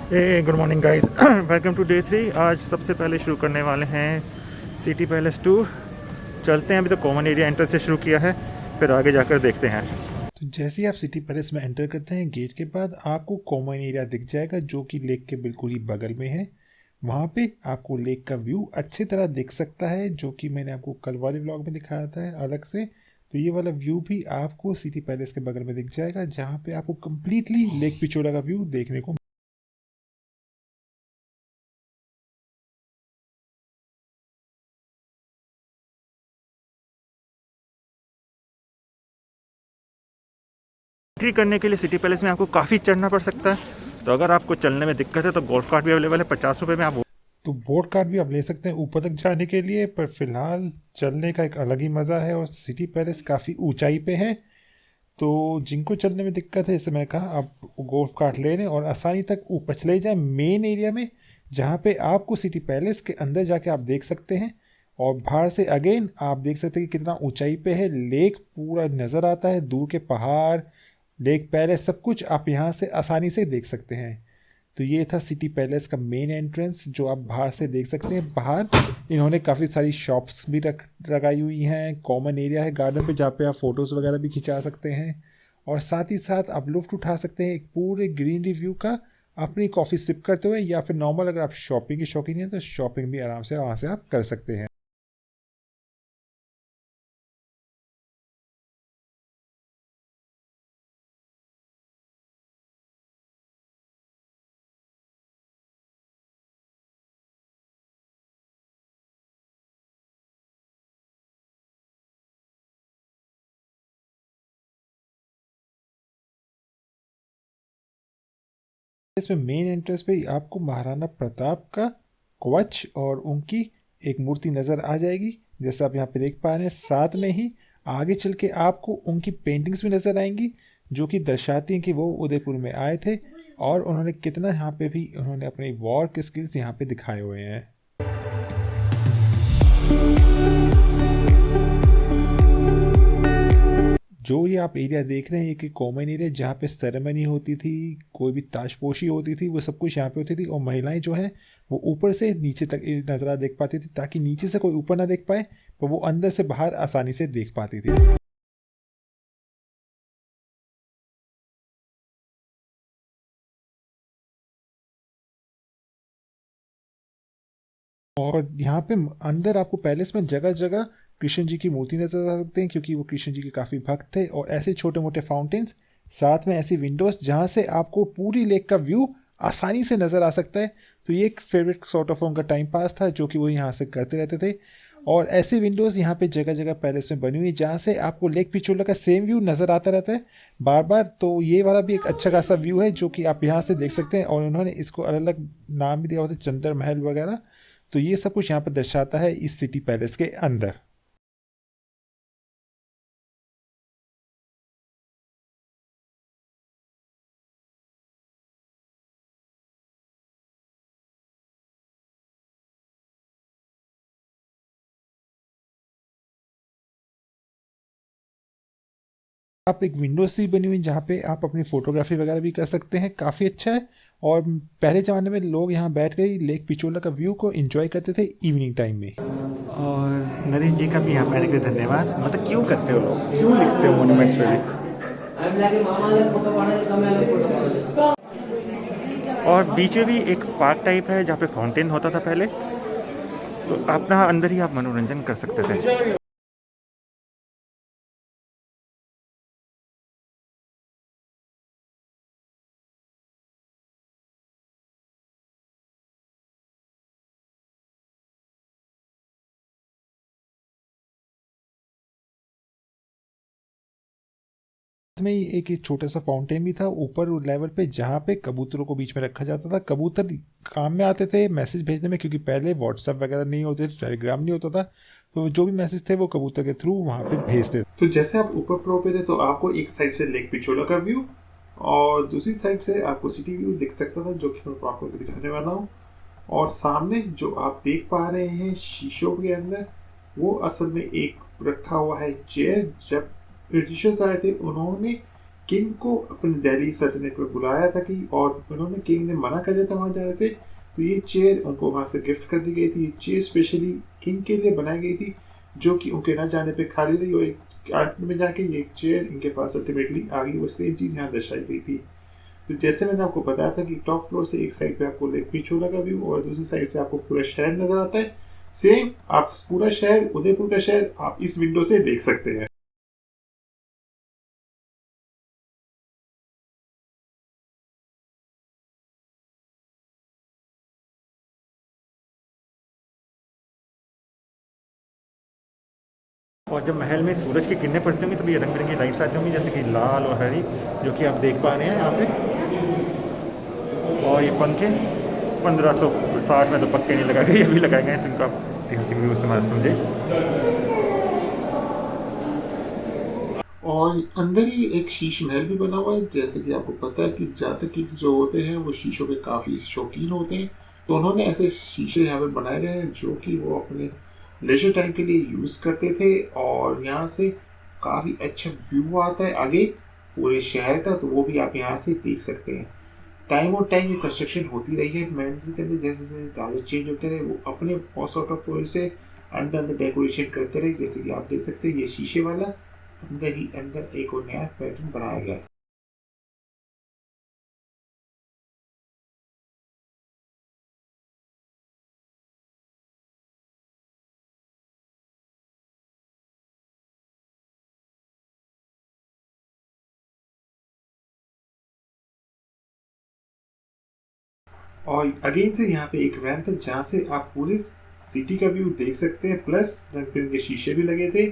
Good morning guys, welcome to day 3। आज सबसे पहले शुरू करने वाले हैं सिटी पैलेस टूर। चलते हैं, अभी तो कॉमन एरिया एंटर से शुरू किया है, फिर आगे जाकर देखते हैं। तो जैसे ही आप सिटी पैलेस में एंटर करते हैं गेट के बाद आपको कॉमन एरिया दिख जाएगा जो कि लेक के बिल्कुल ही बगल में है। वहाँ पे आपको लेक का व्यू अच्छी तरह दिख सकता है जो कि मैंने आपको कल वाले व्लॉग में दिखाया था अलग से। तो ये वाला व्यू भी आपको सिटी पैलेस के बगल में दिख जाएगा जहाँ पे आपको कम्प्लीटली लेक पिचोला का व्यू देखने को। एंट्री करने के लिए सिटी पैलेस में आपको काफ़ी चढ़ना पड़ सकता है, तो अगर आपको चलने में दिक्कत है तो गोल्फ कार्ट भी अवेलेबल है। 50 रुपये में आप तो बोट कार्ड भी आप ले सकते हैं ऊपर तक जाने के लिए, पर फिलहाल चलने का एक अलग ही मज़ा है और सिटी पैलेस काफ़ी ऊंचाई पे है। तो जिनको चलने में दिक्कत है जैसे मैंने कहा आप गोल्फ कार्ट ले लें और आसानी तक ऊपर चले जाएं मेन एरिया में जहाँ पे आपको सिटी पैलेस के अंदर जाके आप देख सकते हैं। और बाहर से अगेन आप देख सकते हैं कि कितना ऊंचाई पे है, लेक पूरा नज़र आता है, दूर के पहाड़, लेक पैलेस सब कुछ आप यहाँ से आसानी से देख सकते हैं। तो ये था सिटी पैलेस का मेन एंट्रेंस जो आप बाहर से देख सकते हैं। बाहर इन्होंने काफ़ी सारी शॉप्स भी लगाई हुई हैं, कॉमन एरिया है गार्डन पे जहाँ पे आप फ़ोटोज़ वगैरह भी खिंचा सकते हैं और साथ ही साथ आप लुफ्ट उठा सकते हैं एक पूरे ग्रीनरी व्यू का अपनी कॉफ़ी सिप करते हुए, या फिर नॉर्मल अगर आप शॉपिंग की शौकीन हैं तो शॉपिंग भी आराम से वहाँ से आप कर सकते हैं। इसमें मेन एंट्रेंस पे आपको महाराणा प्रताप का कवच और उनकी एक मूर्ति नज़र आ जाएगी जैसे आप यहाँ पे देख पा रहे हैं। साथ में ही आगे चल के आपको उनकी पेंटिंग्स भी नज़र आएंगी जो कि दर्शाती हैं कि वो उदयपुर में आए थे और उन्होंने कितना यहाँ पे भी उन्होंने अपनी वॉर के स्किल्स यहाँ पे दिखाए हुए हैं। जो ये आप एरिया देख रहे हैं ये कॉमन एरिया जहाँ पे सेरेमनी होती थी, कोई भी ताशपोशी होती थी, वो सब कुछ यहाँ पे होती थी और महिलाएं जो हैं वो ऊपर से नीचे तक नज़ारा देख पाती थी ताकि नीचे से कोई ऊपर ना देख पाए पर वो अंदर से बाहर आसानी से देख पाती थी। और यहाँ पे अंदर आपको पैलेस में जगह जगह कृष्ण जी की मूर्ति नजर आ सकते हैं क्योंकि वो कृष्ण जी के काफ़ी भक्त थे, और ऐसे छोटे मोटे फाउंटेन्स, साथ में ऐसी विंडोज जहाँ से आपको पूरी लेक का व्यू आसानी से नज़र आ सकता है। तो ये एक फेवरेट सॉर्ट ऑफ उनका टाइम पास था जो कि वो यहाँ से करते रहते थे। और ऐसी विंडोज़ यहाँ पे जगह जगह पैलेस में बनी हुई जहाँ से आपको लेक पिचोला का सेम व्यू नज़र आता रहता है बार बार। तो ये वाला भी एक अच्छा खासा व्यू है जो कि आप यहाँ से देख सकते हैं और उन्होंने इसको अलग अलग नाम भी दिया होता है, चंद्र महल वगैरह। तो ये सब कुछ यहाँ पर दर्शाता है इस सिटी पैलेस के अंदर। आप एक विंडो सी बनी हुई जहाँ पे आप अपनी फोटोग्राफी वगैरह भी कर सकते हैं, काफ़ी अच्छा है। और पहले ज़माने में लोग यहाँ बैठ के लेक पिचोला का व्यू को एंजॉय करते थे इवनिंग टाइम में। और नरेश जी का भी यहाँ पे आने के लिए धन्यवाद। मतलब क्यों करते हो लोग, क्यों लिखते हो मोन्यूमेंट्स पे भी। और बीच में भी एक पार्क टाइप है जहाँ पे फाउंटेन होता था पहले, तो अपना अंदर ही आप मनोरंजन कर सकते थे। में ही एक छोटा सा फाउंटेन भी था ऊपर लेवल पे जहाँ पे कबूतरों को बीच में रखा जाता था। कबूतर काम में आते थे मैसेज भेजने में क्योंकि पहले व्हाट्सएप वगैरह नहीं होते, टेलीग्राम नहीं होता था, तो जो भी मैसेज थे वो कबूतर के थ्रू वहाँ पे भेजते थे। तो जैसे आप ऊपर फ्लोर पे थे तो आपको एक साइड से लेक पिचोला का व्यू और दूसरी साइड से आपको सिटी व्यू दिख सकता था जो कि मैं आपको दिखाने वाला हूँ। और सामने जो आप देख पा रहे हैं शीशों के अंदर वो असल में एक रखा हुआ है चेयर। जब ब्रिटिशर्स आए थे उन्होंने किंग को अपने दिल्ली सल्तनत में बुलाया था कि, और उन्होंने किंग ने मना कर दिया था वहाँ जाने से, तो ये चेयर उनको वहाँ से गिफ्ट कर दी गई थी। ये चेयर स्पेशली किंग के लिए बनाई गई थी, जो कि उनके न जाने पे खाली रही, और एक आखिर में जाके ये चेयर इनके पास अल्टीमेटली आ गई। वो सेम चीज़ यहाँ दर्शाई गई थी। तो जैसे मैंने आपको बताया था कि टॉप फ्लोर से एक साइड पे आपको लेक पिछोला का व्यू और दूसरी साइड से आपको पूरा शहर नजर आता है। सेम आप पूरा शहर, उदयपुर का शहर आप इस विंडो से देख सकते हैं। और जब महल में सूरज की किरणें पड़ती होंगी तब ये रंग बिरंगी लाइट्स आती होंगी, जैसे कि लाल और हरी, जो कि आप देख पा रहे हैं यहाँ पे। और ये पंखे 1560 में तो पक्के नहीं लगाए गए, अभी लगाए गए हैं, तो इनको आप ऐतिहासिक व्यू इस्तेमाल समझे। और अंदर ही एक शीश महल भी बना हुआ है। जैसे कि आपको पता है कि जातक जो होते हैं वो शीशों के काफ़ी शौकीन होते हैं, तो उन्होंने ऐसे शीशे यहाँ पे बनाए गए हैं जो कि वो अपने लेजर टाइम के लिए यूज़ करते थे। और यहाँ से काफ़ी अच्छा व्यू आता है आगे पूरे शहर का, तो वो भी आप यहाँ से देख सकते हैं। टाइम और टाइम ये कंस्ट्रक्शन होती रही है मंदिर के अंदर, जैसे जैसे राजा चेंज होते रहे वो अपने बहुत सॉर्ट ऑफ से अंदर अंदर डेकोरेशन करते रहे। जैसे कि आप देख सकते हैं ये शीशे वाला अंदर ही अंदर एक और नया पैटर्न बनाया गया। और अगेन से यहाँ पे एक रैंप है जहाँ से आप पूरे सिटी का व्यू देख सकते हैं, प्लस रंग बिरंगे शीशे भी लगे थे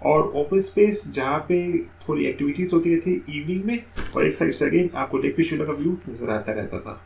और ओपन स्पेस जहाँ पे थोड़ी एक्टिविटीज होती रहती इवनिंग में, और एक साइड से अगेन आपको लेक पिछोला का व्यू नजर आता रहता था।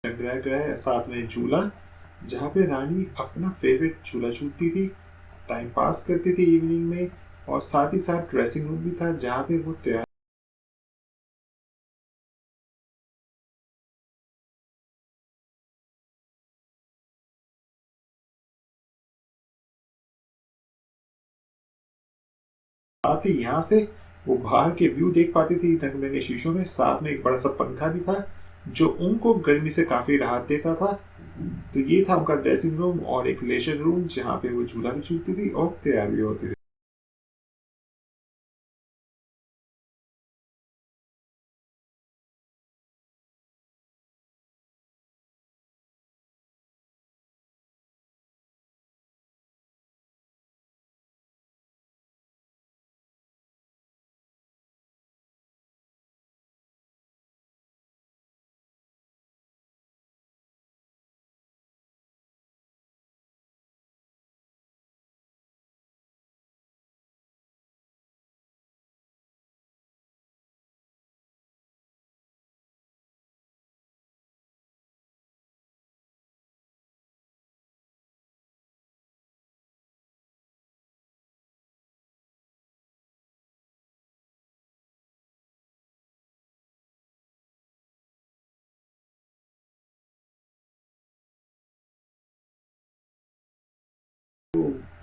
गया गया है साथ में झूला, जहाँ पे रानी अपना फेवरेट झूला झूलती थी, टाइम पास करती थी इवनिंग में। और साथ ही साथ ड्रेसिंग रूम भी था जहाँ पे वो तैयार साथ ही यहाँ से वो बाहर के व्यू देख पाती थी रंग बिरंगे शीशों में। साथ में एक बड़ा सा पंखा भी था जो उनको गर्मी से काफी राहत देता था। तो ये था उनका ड्रेसिंग रूम और एक लेजर रूम जहाँ पे वो झूला भी झूलती थी और तैयार भी होती थी।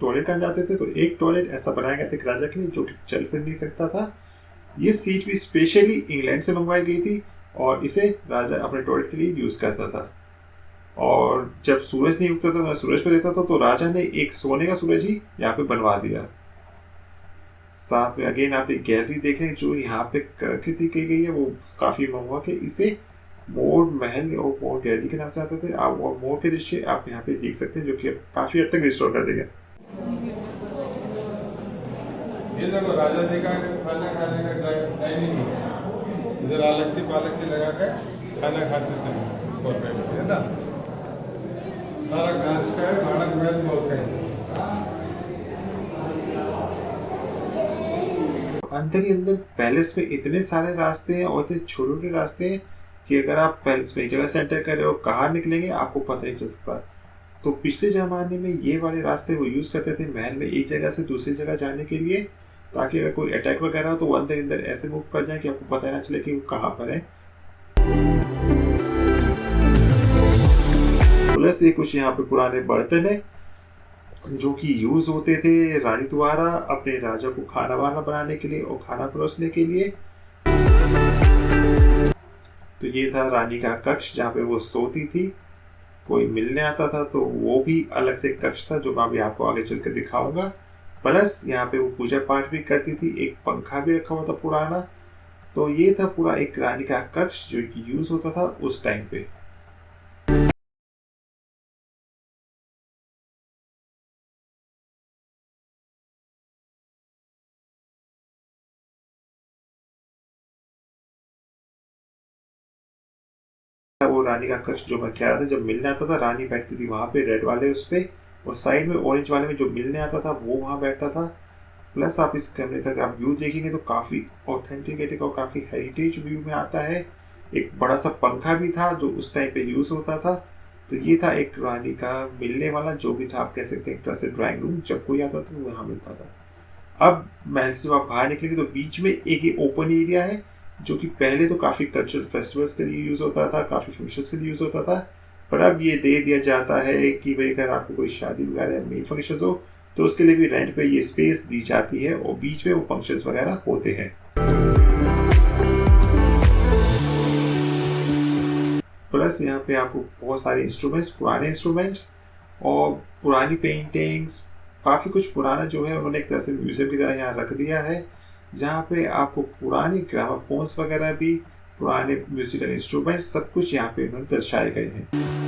टॉयलेट कहाँ जाते थे, तो एक टॉयलेट ऐसा बनाया गया था एक राजा के लिए जो कि चल फिर नहीं सकता था। ये सीट भी स्पेशली इंग्लैंड से मंगवाई गई थी और इसे राजा अपने टॉयलेट के लिए यूज करता था। और जब सूरज नहीं उगता था, ना सूरज को देखता था, तो राजा ने एक सोने का सूरज ही यहाँ पे बनवा दिया। साथ में अगेन आप एक गैलरी देख रहे हैं जो यहाँ पे कृति की गई है, वो काफी मनमोहक है। इसे मोर महल और मोर गैलरी के नाम से आते थे आप, और मोर के दृश्य आप यहाँ पे देख सकते हैं जो कि काफी हद तक रिस्टोर कर देगा। ये देखो राजा जी का खाना खाने का डाइनिंग है, इधर आलक की पालक की लगा कर खाना खाते थे ऊपर बैठ के, है ना। सारा कांच का है, माणक महल बोलते हैं। अंदर ही अंदर पैलेस में इतने सारे रास्ते हैं और इतने छोटे छोटे रास्ते हैं कि अगर आप पैलेस में एक जगह से एंटर कर रहे हो, कहाँ निकलेंगे आपको पता नहीं चल सकता। तो पिछले जमाने में ये वाले रास्ते वो यूज करते थे महल में एक जगह से दूसरी जगह जाने के लिए, ताकि अगर कोई अटैक वगैरह हो तो वो अंदर अंदर ऐसे मूव कर जाए कि आपको पता ना चले कि वो कहाँ पर है। प्लस ये कुछ यहाँ पे पुराने बर्तन है जो कि यूज होते थे रानी द्वारा अपने राजा को खाना वाना बनाने के लिए और खाना परोसने के लिए। तो ये था रानी का कक्ष जहाँ पे वो सोती थी। कोई मिलने आता था तो वो भी अलग से कक्ष था जो मैं अभी आपको आगे चलकर दिखाऊंगा। प्लस यहाँ पे वो पूजा पाठ भी करती थी, एक पंखा भी रखा हुआ था पुराना। तो ये था पूरा एक रानी का कक्ष जो कि यूज होता था उस टाइम पे। वो रानी का कक्ष जो मैं कह रहा था, जब मिलने आता था रानी बैठती थी वहां पे रेड वाले उस पे, और साइड में ऑरेंज वाले में जो मिलने आता था वो वहां बैठता था। प्लस आप इस कैमरे का आप व्यू देखेंगे तो काफी ऑथेंटिकेटिक और काफी हेरिटेज व्यू में आता है। एक बड़ा सा पंखा भी था जो उस टाइम पे यूज होता था। तो ये था एक रानी का मिलने वाला जो भी था, आप कह सकते हैं एक तरह से ड्राइंग रूम, जब कोई आता था वहां मिलता था। अब महल से जब आप बाहर निकलेंगे तो बीच में एक ओपन एरिया है जो कि पहले तो काफी कल्चरल फेस्टिवल्स के लिए यूज होता था, काफी फंक्शंस के लिए यूज होता था। पर अब ये दे दिया जाता है कि भाई अगर आपको कोई शादी वगैरह मेन फंक्शन हो तो उसके लिए भी रेंट पे ये स्पेस दी जाती है और बीच में वो फंक्शंस वगैरह होते हैं। प्लस यहाँ पे आपको बहुत सारे इंस्ट्रूमेंट्स, पुराने इंस्ट्रूमेंट्स और पुरानी पेंटिंग्स, काफी कुछ पुराना जो है उन्होंने एक तरह से म्यूजियम की तरह यहाँ रख दिया है, जहाँ पे आपको पुराने ग्रामाफोन्स वगैरह भी, पुराने म्यूजिकल इंस्ट्रूमेंट्स, सब कुछ यहाँ पे उन्होंने दर्शाए गए हैं।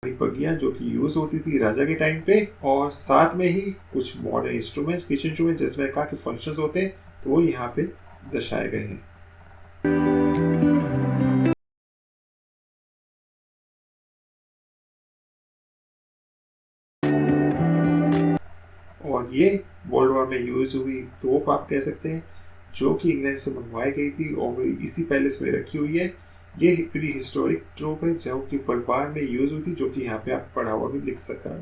पगियां जो कि यूज होती थी राजा के टाइम पे, और साथ में ही कुछ मॉडर्न इंस्ट्रूमेंट्स, किचन इंस्ट्रूमेंट जिसमें कहा कि फंक्शंस होते हैं तो वो यहाँ पे दर्शाए गए हैं। और ये वर्ल्ड वॉर में यूज हुई तोप आप कह सकते हैं, जो कि इंग्लैंड से मंगवाई गई थी और इसी पैलेस में रखी हुई है। ये प्री हिस्टोरिक ट्रोप है जो कि वर्ल्ड वॉर में यूज हुई थी, जो कि यहाँ पे आप पढ़ा हुआ भी लिख सका।